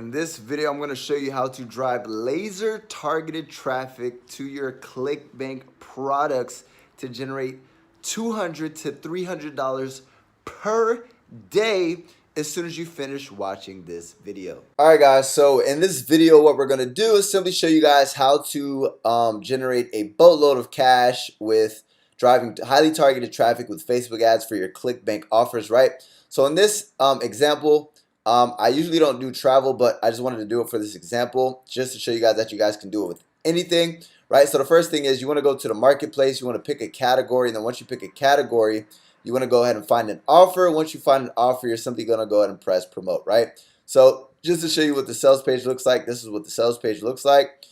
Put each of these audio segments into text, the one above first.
In this video, I'm going to show you how to drive laser targeted traffic to your Clickbank products to generate $200 to $300 per day as soon as you finish watching this video. All right, guys. So in this video, what we're going to do is simply show you guys how to generate a boatload of cash with driving highly targeted traffic with Facebook ads for your Clickbank offers, right? So in this example, I usually don't do travel, but I just wanted to do it for this example just to show you guys that you guys can do it with anything, right? So the first thing is you want to go to the marketplace. You want to pick a category. And then once you pick a category, you want to go ahead and find an offer. Once you find an offer, you're simply going to go ahead and press promote, right? So just to show you what the sales page looks like, this is what the sales page looks like.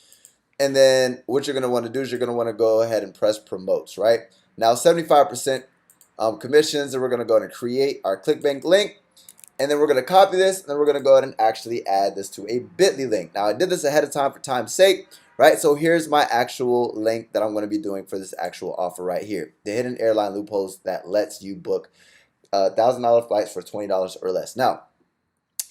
And then what you're going to want to do is you're going to want to go ahead and press promotes, right? Now 75% commissions, and we're going to go ahead and create our Clickbank link. And then we're going to copy this, and then we're going to go ahead and actually add this to a bit.ly link. Now, I did this ahead of time for time's sake, right? So here's my actual link that I'm going to be doing for this actual offer right here. The hidden airline loopholes that lets you book $1,000 flights for $20 or less. Now,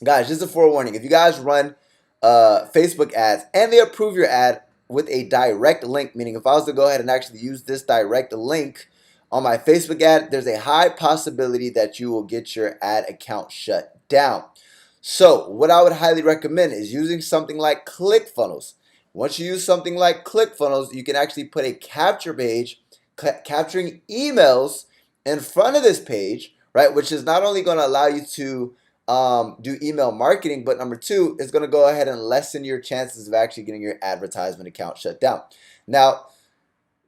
guys, just a forewarning. If you guys run Facebook ads and they approve your ad with a direct link, meaning if I was to go ahead and actually use this direct link on my Facebook ad, there's a high possibility that you will get your ad account shut down. So what I would highly recommend is using something like ClickFunnels. Once you use something like ClickFunnels, you can actually put a capture page capturing emails in front of this page, right? Which is not only going to allow you to do email marketing, but number two, it's going to go ahead and lessen your chances of actually getting your advertisement account shut down. Now,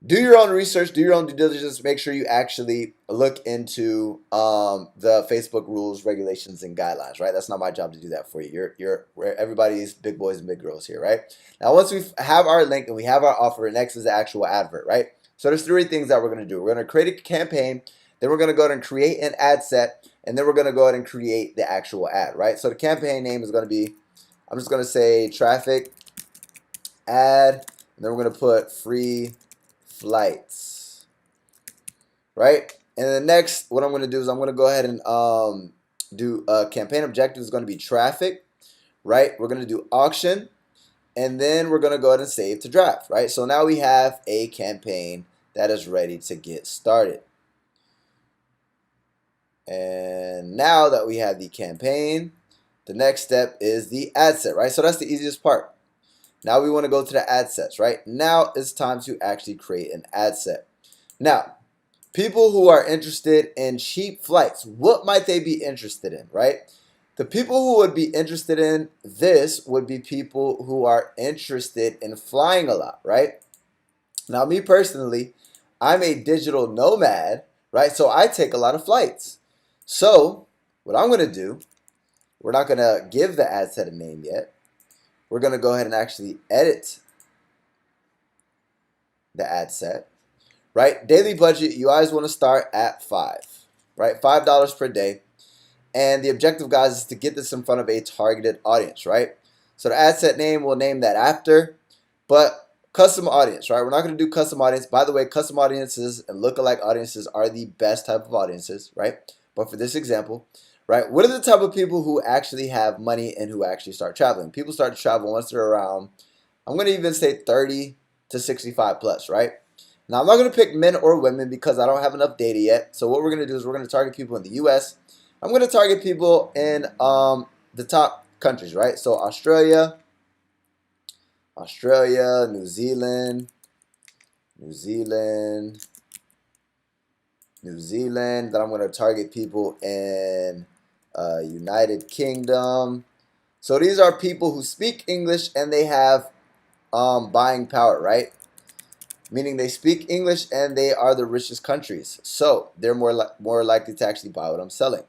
do your own research, do your own due diligence, make sure you actually look into the Facebook rules, regulations, and guidelines, right? That's not my job to do that for you. We're everybody's big boys and big girls here, right? Now, once we have our link and we have our offer, next is the actual advert, right? So there's three things that we're going to do. We're going to create a campaign, then we're going to go ahead and create an ad set, and then we're going to go ahead and create the actual ad, right? So the campaign name is going to be, I'm just going to say traffic ad, and then we're going to put free flights, right? And then next, what I'm going to do is I'm going to go ahead and do a campaign objective is going to be traffic, right? We're going to do auction, and then we're going to go ahead and save to draft, right? So now we have a campaign that is ready to get started. And now that we have the campaign, the next step is the ad set, right? So that's the easiest part. Now we want to go to the ad sets, right? Now it's time to actually create an ad set. Now, people who are interested in cheap flights, what might they be interested in, right? The people who would be interested in this would be people who are interested in flying a lot, right? Now, me personally, I'm a digital nomad, right? So I take a lot of flights. So what I'm going to do, we're not going to give the ad set a name yet. We're going to go ahead and actually edit the ad set, right? Daily budget, you always want to start at $5, right? $5 per day. And the objective, guys, is to get this in front of a targeted audience, right? So the ad set name, we'll name that after, but custom audience, right? We're not going to do custom audience. By the way, custom audiences and lookalike audiences are the best type of audiences, right? But for this example, right, what are the type of people who actually have money and who actually start traveling? People start to travel once they're around, I'm going to even say 30 to 65 plus, right? Now, I'm not going to pick men or women because I don't have enough data yet. So what we're going to do is we're going to target people in the U.S. I'm going to target people in the top countries, right? So Australia, New Zealand. Then I'm going to target people in United Kingdom. So these are people who speak English and they have buying power, right? Meaning they speak English and they are the richest countries. So they're more likely to actually buy what I'm selling.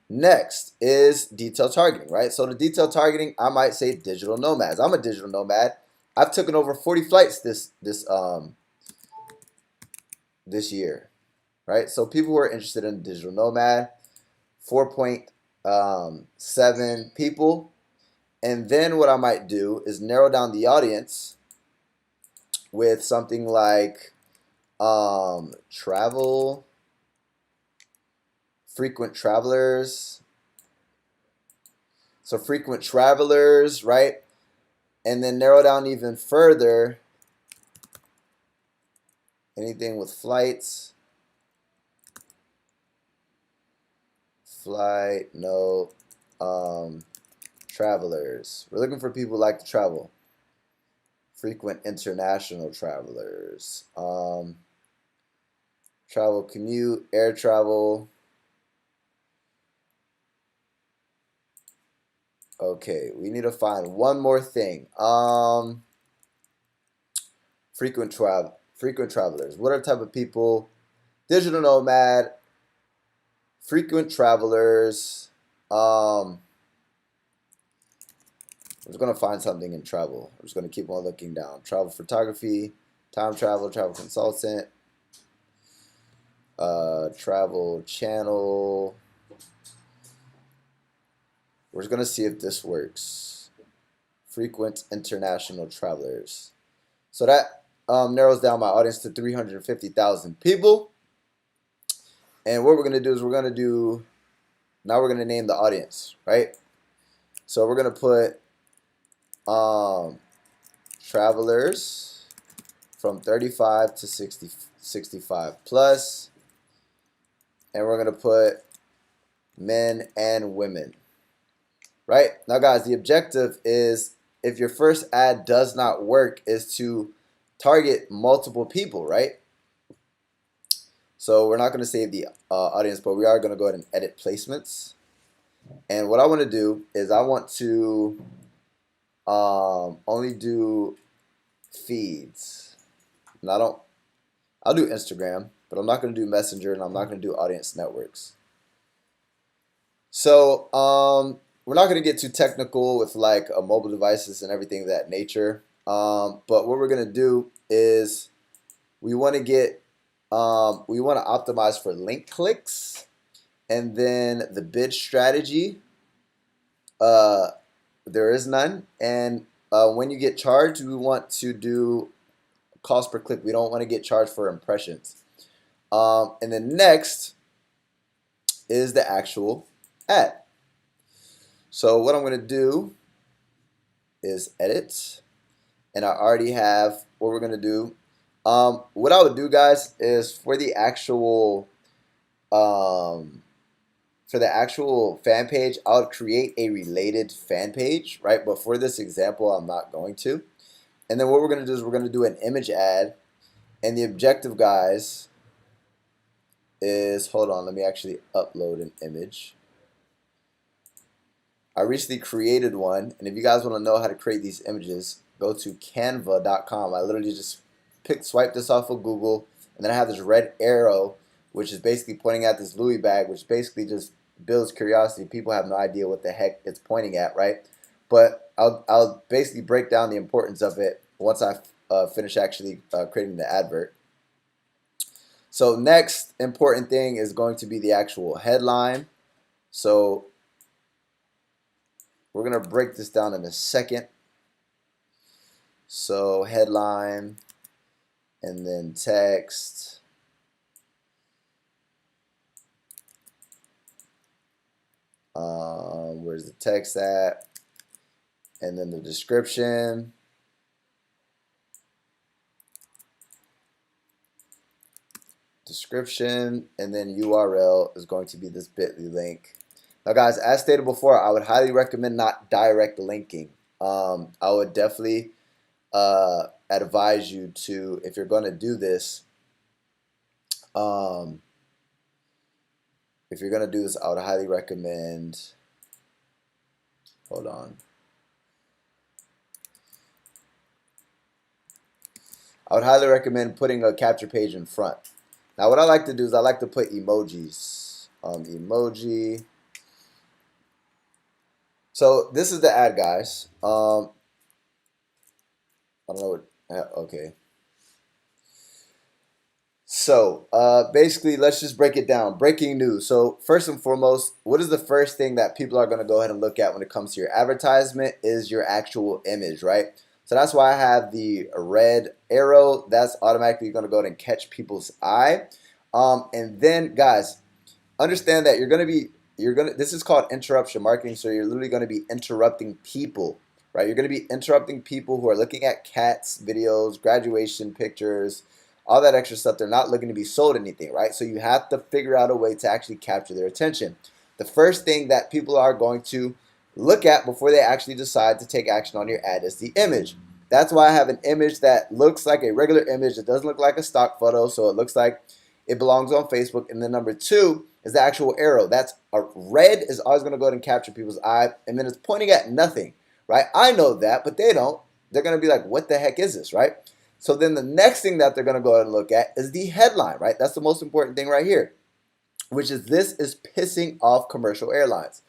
Next is detailed targeting, right? So the detailed targeting, I might say digital nomads. I'm a digital nomad. I've taken over 40 flights this year, right? So people who are interested in digital nomad, 4.7 people. And then what I might do is narrow down the audience with something like travel, frequent travelers. So frequent travelers, right? And then narrow down even further, anything with flights. Flight, no. Travelers. We're looking for people who like to travel. Frequent international travelers. Travel, commute, air travel. Okay, we need to find one more thing. Frequent travelers. What are the type of people? Digital nomad, frequent travelers. I'm just gonna find something in travel. I'm just gonna keep on looking down. Travel photography, time travel, travel consultant, travel channel. We're just gonna see if this works. Frequent international travelers. So that narrows down my audience to 350,000 people. And what we're gonna do is we're gonna name the audience, right? So we're gonna put travelers from 35 to 65 plus, and we're gonna put men and women. Right? Now guys, the objective is, if your first ad does not work, is to target multiple people, right? So we're not going to save the audience, but we are going to go ahead and edit placements. And what I want to do is I want to only do feeds. And I'll do Instagram, but I'm not going to do Messenger, and I'm not going to do audience networks. So we're not going to get too technical with like mobile devices and everything of that nature. But what we're going to do is we want to optimize for link clicks, and then the bid strategy. There is none. And when you get charged, we want to do cost per click. We don't want to get charged for impressions. And then next is the actual ad. So what I'm going to do is edit, and I already have what we're going to do. What I would do, guys, is for the actual fan page, I would create a related fan page, right? But for this example, I'm not going to. And then what we're going to do is we're going to do an image ad, and the objective, guys, is, hold on, let me actually upload an image. I recently created one, and if you guys want to know how to create these images, go to canva.com. I literally just swipe this off of Google, and then I have this red arrow, which is basically pointing at this Louis bag, which basically just builds curiosity. People have no idea what the heck it's pointing at, right? But I'll basically break down the importance of it once I finish actually creating the advert. So next important thing is going to be the actual headline. So we're going to break this down in a second. So headline, and then text. Where's the text at? And then the description. And then URL is going to be this bit.ly link. Now guys, as stated before, I would highly recommend not direct linking. I would definitely advise you to, if you're going to do this, I would highly recommend, hold on. I would highly recommend putting a capture page in front. Now what I like to do is I like to put emojis. Emoji. So this is the ad, guys. I don't know what, okay. So basically, let's just break it down. Breaking news. So first and foremost, what is the first thing that people are going to go ahead and look at when it comes to your advertisement is your actual image, right? So that's why I have the red arrow. That's automatically going to go ahead and catch people's eye. And then, guys, understand that you're going to be this is called interruption marketing. So you're literally gonna be interrupting people, right? You're gonna be interrupting people who are looking at cats videos, graduation pictures, all that extra stuff. They're not looking to be sold anything, right? So you have to figure out a way to actually capture their attention. The first thing that people are going to look at before they actually decide to take action on your ad is the image. That's why I have an image that looks like a regular image. It doesn't look like a stock photo, so it looks like it belongs on Facebook. And then number two is the actual arrow. That's a red is always going to go ahead and capture people's eye, and then it's pointing at nothing, right? I know that, but they don't. They're going to be like, what the heck is this, right? So then the next thing that they're going to go ahead and look at is the headline, right? That's the most important thing right here, which is this is pissing off commercial airlines,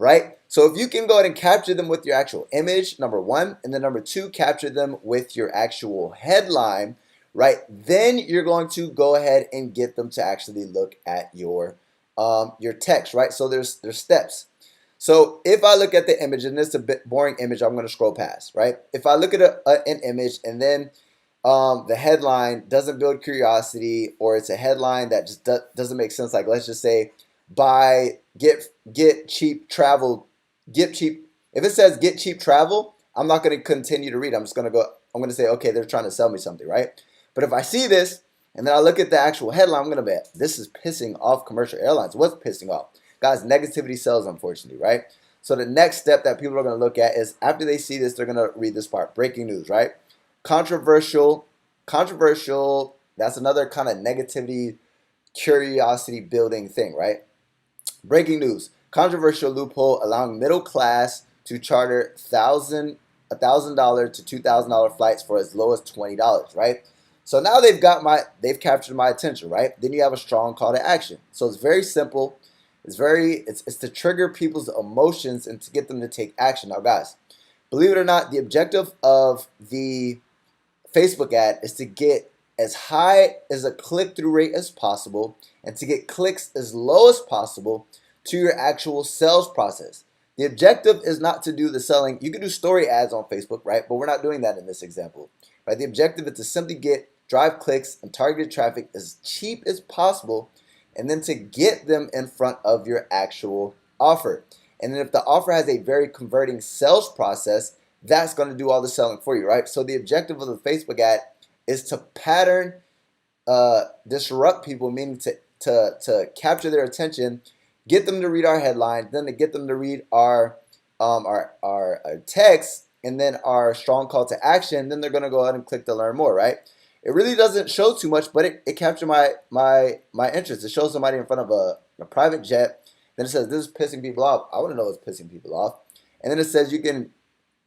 right? So if you can go ahead and capture them with your actual image, number one, and then number two, capture them with your actual headline, right? Then you're going to go ahead and get them to actually look at your text, right? So there's steps. So if I look at the image, and it's a bit boring image, I'm going to scroll past, right? If I look at an image and then the headline doesn't build curiosity, or it's a headline that just doesn't make sense, like let's just say get cheap travel, get cheap. If it says get cheap travel, I'm not going to continue to read. I'm going to say, okay, they're trying to sell me something, right? But if I see this and then I look at the actual headline, I'm going to bet this is pissing off commercial airlines. What's pissing off? Guys, negativity sells, unfortunately, right? So the next step that people are going to look at is after they see this, they're going to read this part. Breaking news, right? Controversial. That's another kind of negativity, curiosity building thing, right? Breaking news. Controversial loophole allowing middle class to charter $1,000 to $2,000 flights for as low as $20, right? So now they've captured my attention, right? Then you have a strong call to action. So it's very simple. It's to trigger people's emotions and to get them to take action. Now, guys, believe it or not, the objective of the Facebook ad is to get as high as a click-through rate as possible and to get clicks as low as possible to your actual sales process. The objective is not to do the selling. You can do story ads on Facebook, right? But we're not doing that in this example, right? The objective is to simply drive clicks and targeted traffic as cheap as possible, and then to get them in front of your actual offer. And then if the offer has a very converting sales process, that's going to do all the selling for you, right? So the objective of the Facebook ad is to pattern disrupt people, meaning to capture their attention, get them to read our headline, then to get them to read our text, and then our strong call to action. Then they're going to go ahead and click to learn more, right? It really doesn't show too much, but it captured my interest. It shows somebody in front of a private jet. Then it says, this is pissing people off. I want to know what's pissing people off. And then it says you can,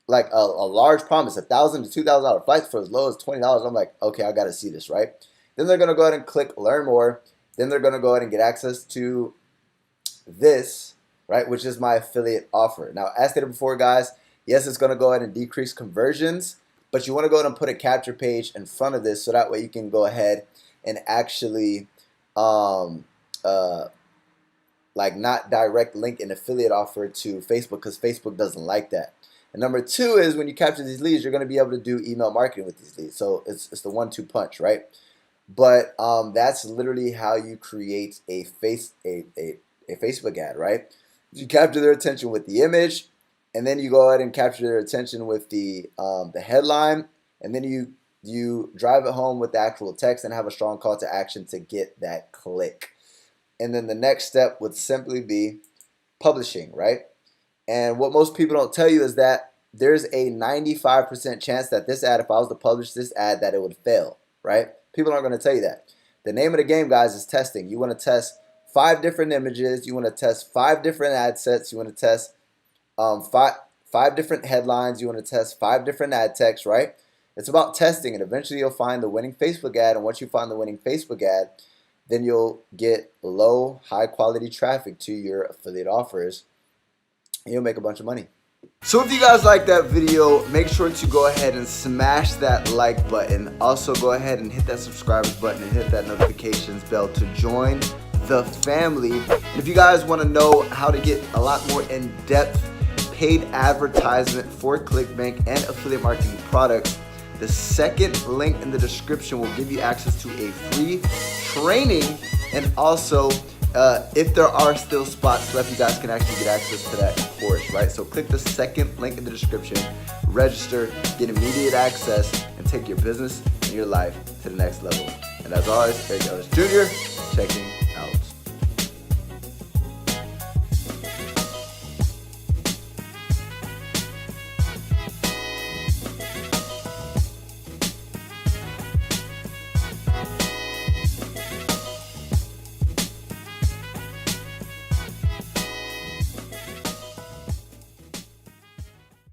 like a large promise, $1,000 to $2,000 flights for as low as $20. I'm like, okay, I got to see this, right? Then they're going to go ahead and click learn more. Then they're going to go ahead and get access to this, right, which is my affiliate offer. Now, as stated before, guys, yes, it's going to go ahead and decrease conversions, but you want to go ahead and put a capture page in front of this so that way you can go ahead and actually like not direct link an affiliate offer to Facebook, because Facebook doesn't like that. And number two is when you capture these leads, you're going to be able to do email marketing with these leads. So it's the 1-2 punch, right? But that's literally how you create a Facebook ad, right? You capture their attention with the image, and then you go ahead and capture their attention with the headline, and then you drive it home with the actual text and have a strong call to action to get that click. And then the next step would simply be publishing, right? And what most people don't tell you is that there's a 95% chance that this ad, if I was to publish this ad, that it would fail, right? People aren't going to tell you that. The name of the game, guys, is testing. You want to test 5 different images. You want to test 5 different ad sets. You want to test five different headlines. You want to test 5 different ad texts, right? It's about testing, and eventually you'll find the winning Facebook ad. And once you find the winning Facebook ad, then you'll get low, high-quality traffic to your affiliate offers, and you'll make a bunch of money. So if you guys like that video, make sure to go ahead and smash that like button. Also go ahead and hit that subscribe button and hit that notifications bell to join the family. And if you guys want to know how to get a lot more in-depth paid advertisement for Clickbank and affiliate marketing products, the second link in the description will give you access to a free training and also if there are still spots left, you guys can actually get access to that course, right? So click the second link in the description, register, get immediate access, and take your business and your life to the next level. And as always, Eric Ellis Jr. checking